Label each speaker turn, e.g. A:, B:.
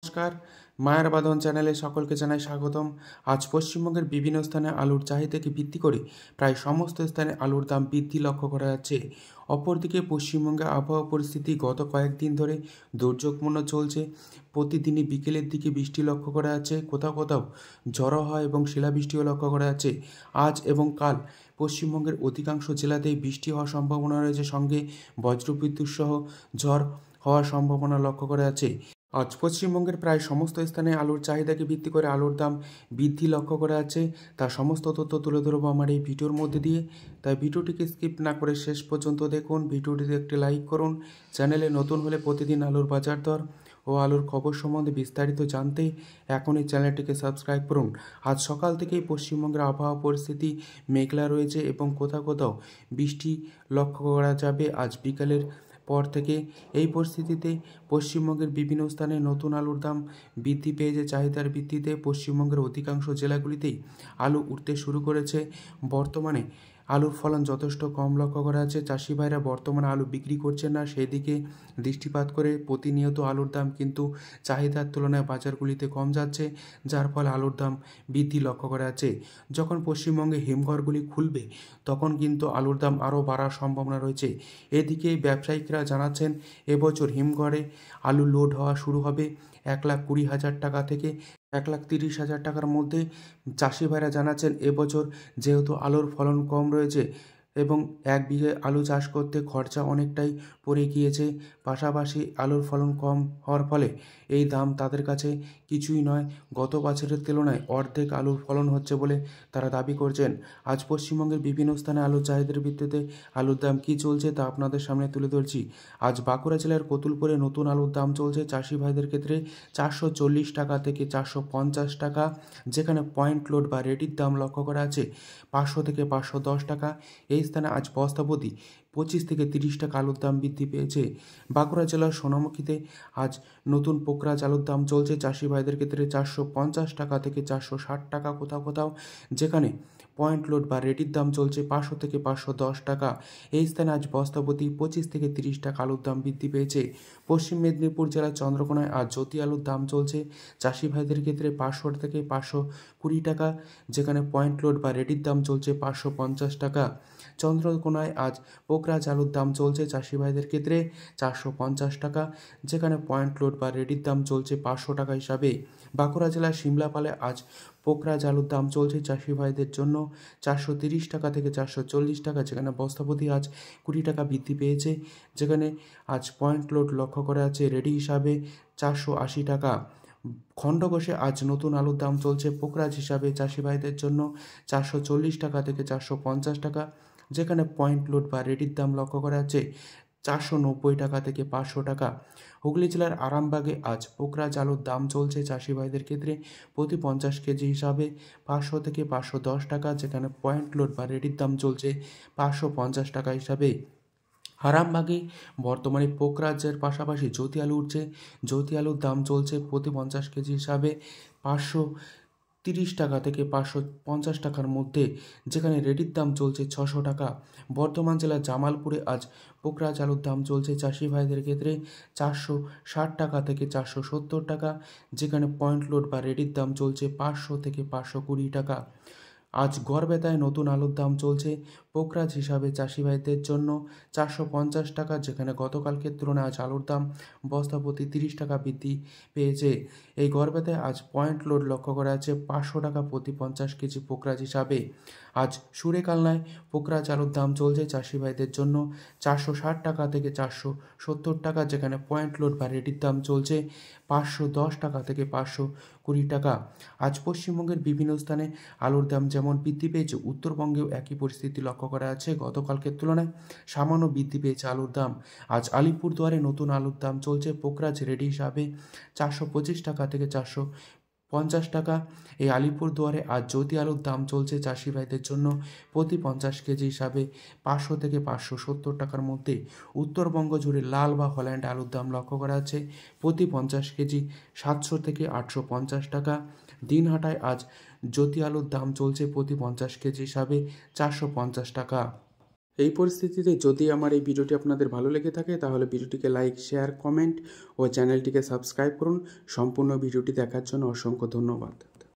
A: নমস্কার, মায়ের বাঁধন চ্যানেলে সকলকে জানাই স্বাগতম। আজ পশ্চিমবঙ্গের বিভিন্ন স্থানে আলুর চাহিদাকে ভিত্তি করে প্রায় সমস্ত স্থানে আলুর দাম বৃদ্ধি লক্ষ্য করা যাচ্ছে। অপরদিকে পশ্চিমবঙ্গের আবহাওয়া পরিস্থিতি গত কয়েকদিন ধরে দুর্যোগপূর্ণ চলছে। প্রতিদিনই বিকেলের দিকে বৃষ্টি লক্ষ্য করা যাচ্ছে, কোথাও কোথাও ঝড়ো হয় এবং শিলাবৃষ্টিও লক্ষ্য করা যাচ্ছে। আজ এবং কাল পশ্চিমবঙ্গের অধিকাংশ জেলাতেই বৃষ্টি হওয়ার সম্ভাবনা রয়েছে, সঙ্গে বজ্রবিদ্যুৎ সহ ঝড় হওয়ার সম্ভাবনা লক্ষ্য করা যাচ্ছে। আজ পশ্চিমবঙ্গের প্রায় সমস্ত স্থানে আলুর চাহিদাকে ভিত্তি করে আলুর দাম বৃদ্ধি লক্ষ্য করা যাচ্ছে। তার সমস্ত তথ্য তুলে ধরবো আমার এই ভিডিওর মধ্যে দিয়ে, তাই ভিডিওটিকে স্কিপ না করে শেষ পর্যন্ত দেখুন। ভিডিওটিতে একটি লাইক করুন। চ্যানেলে নতুন হলে প্রতিদিন আলুর বাজার দর ও আলুর খবর সম্বন্ধে বিস্তারিত জানতে এখনই চ্যানেলটিকে সাবস্ক্রাইব করুন। আজ সকাল থেকেই পশ্চিমবঙ্গের আবহাওয়া পরিস্থিতি মেঘলা রয়েছে এবং কোথাও কোথাও বৃষ্টি লক্ষ্য করা যাবে আজ বিকালের পর থেকে। এই পরিস্থিতিতে পশ্চিমবঙ্গের বিভিন্ন স্থানে নতুন আলুর দাম বৃদ্ধি পেয়েছে। চাহিদার ভিত্তিতে পশ্চিমবঙ্গের অধিকাংশ জেলাগুলিতেই আলু উঠতে শুরু করেছে। বর্তমানে আলুর ফলন যথেষ্ট কম লক্ষ্য করা যাচ্ছে। চাষি ভাইরা বর্তমানে আলু বিক্রি করছেন না, সেই দিকে দৃষ্টিপাত করে প্রতিনিয়ত আলুর দাম কিন্তু চাহিদার তুলনায় বাজারগুলিতে কম যাচ্ছে, যার ফলে আলুর দাম বৃদ্ধি লক্ষ্য করা যাচ্ছে। যখন পশ্চিমবঙ্গে হিমঘরগুলি খুলবে তখন কিন্তু আলুর দাম আরও বাড়ার সম্ভাবনা রয়েছে। এদিকে ব্যবসায়িকরা জানাচ্ছেন এবছর হিমঘরে আলু লোড হওয়া শুরু হবে 1,20,000 টাকা থেকে 1,30,000 টাকার মধ্যে। চাষি ভাইরা জানাচ্ছেন এবছর যেহেতু আলুর ফলন কম রয়েছে এবং 1 বিঘে আলু চাষ করতে খরচা অনেকটাই পড়ে গিয়েছে, পাশাপাশি আলুর ফলন কম হওয়ার ফলে এই দাম তাদের কাছে কিছুই নয়। গত বছরের তুলনায় অর্ধেক আলুর ফলন হচ্ছে বলে তারা দাবি করছেন। আজ পশ্চিমবঙ্গের বিভিন্ন স্থানে আলুর চাহিদার ভিত্তিতে আলুর দাম কী চলছে তা আপনাদের সামনে তুলে ধরছি। আজ বাঁকুড়া জেলার কতুলপুরে নতুন আলুর দাম চলছে চাষি ভাইদের ক্ষেত্রে 440 টাকা থেকে 450 টাকা, যেখানে পয়েন্ট লোড বা রেডির দাম লক্ষ্য করা আছে 500 থেকে 510 টাকা। এই স্থানে আজ বস্তাপ্রতি 25 থেকে 30 টাকা আলুর দাম বৃদ্ধি পেয়েছে। বাঁকুড়া জেলার সোনামুখীতে আজ নতুন পোকরাজ আলুর দাম চলছে চাষি ভাইদের ক্ষেত্রে 450 টাকা থেকে 460 টাকা কোথাও কোথাও, যেখানে পয়েন্ট লোড বা রেডির দাম চলছে 500 থেকে 510 টাকা। এই স্থানে আজ বস্তাপ্রতি 25 থেকে 30 টাকা আলুর দাম বৃদ্ধি পেয়েছে। পশ্চিম মেদিনীপুর জেলার চন্দ্রকোনায় আজ জ্যোতি আলুর দাম চলছে চাষি ভাইদের ক্ষেত্রে 500 থেকে 520 টাকা, যেখানে পয়েন্ট লোড বা রেডির দাম চলছে 550 টাকা। চন্দ্রকোনায় আজ পোকরাজ আলুর দাম চলছে চাষি ভাইদের ক্ষেত্রে 450 টাকা, যেখানে পয়েন্ট লোড বা রেডির দাম চলছে 500 টাকা হিসাবে। বাঁকুড়া জেলার সিমলাপালে আজ পোকরাজ আলুর দাম চলছে চাষি ভাইদের জন্য 430 টাকা থেকে 440 টাকা, যেখানে বস্তাপ্রতি আজ 20 টাকা বৃদ্ধি পেয়েছে, যেখানে আজ পয়েন্ট লোড লক্ষ্য করা আছে রেডি হিসাবে 480 টাকা। খণ্ডঘোষে আজ নতুন আলুর দাম চলছে পোকরাজ হিসাবে চাষি ভাইদের জন্য 440 টাকা থেকে 450 টাকা, যেখানে পয়েন্ট লোড বা রেডির দাম লক্ষ্য করা যাচ্ছে 490 টাকা থেকে 500 টাকা। হুগলি জেলার আরামবাগে আজ পোকরাজ আলুর দাম চলছে চাষি ভাইদের ক্ষেত্রে প্রতি 50 কেজি হিসাবে 500 থেকে 510 টাকা, যেখানে পয়েন্ট লোড বা রেডির দাম চলছে 550 টাকা হিসাবে। আরামবাগে বর্তমানে পোকরাজের পাশাপাশি জ্যোতি আলু উঠছে। জ্যোতি আলুর দাম চলছে প্রতি 50 কেজি হিসাবে 530 টাকা থেকে 550 টাকার মধ্যে, যেখানে রেডির দাম চলছে 600 টাকা। বর্ধমান জেলার জামালপুরে আজ পোকরাজ আলুর দাম চলছে চাষি ভাইদের ক্ষেত্রে 460 টাকা থেকে 470 টাকা, যেখানে পয়েন্ট লোড বা রেডির দাম চলছে 500 থেকে 520 টাকা। আজ গড়বেতায় নতুন আলুর দাম চলছে পোকরাজ হিসাবে চাষি ভাইদের জন্য 450 টাকা, যেখানে গতকালকের তুলনায় আজ আলুর দাম বস্তাপ্রতি 30 টাকা বৃদ্ধি পেয়েছে। এই গড়বেতায় আজ পয়েন্ট লোড লক্ষ্য করা আছে 500 টাকা প্রতি 50 কেজি পোকরাজ হিসাবে। আজ সুরেকালনায় পোকরাজ আলুর দাম চলছে চাষি ভাইদের জন্য 460 টাকা থেকে 470 টাকা, যেখানে পয়েন্ট লোড বা রেডির দাম চলছে 510 টাকা থেকে 520 টাকা। আজ পশ্চিমবঙ্গের বিভিন্ন স্থানে আলুর দাম যেমন বৃদ্ধি পেয়েছে, উত্তরবঙ্গেও একই পরিস্থিতি লক্ষ্য করা আছে। গতকালকের তুলনায় সামান্য বৃদ্ধি পেয়েছে আলুর দাম। আজ আলিপুরদুয়ারে নতুন আলুর দাম চলছে পোকরাজ রেডি হিসাবে 425 টাকা থেকে 450 টাকা। এই আলিপুরদুয়ারে আজ জ্যোতি আলুর দাম চলছে চাষি ভাইদের জন্য প্রতি 50 কেজি হিসাবে 500 থেকে 570 টাকার মধ্যে। উত্তরবঙ্গ জুড়ে লাল বা হল্যান্ড আলুর দাম লক্ষ্য করা আছে প্রতি 50 কেজি 700 থেকে 850 টাকা। দিনহাটায় আজ জ্যোতি আলুর দাম চলছে প্রতি 50 কেজি হিসাবে 450 টাকা। এই পরিস্থিতিতে যদি আমার এই ভিডিওটি আপনাদের ভালো লেগে থাকে তাহলে ভিডিওটিকে লাইক, শেয়ার, কমেন্ট ও চ্যানেলটিকে সাবস্ক্রাইব করুন। সম্পূর্ণ ভিডিওটি দেখার জন্য অসংখ্য ধন্যবাদ।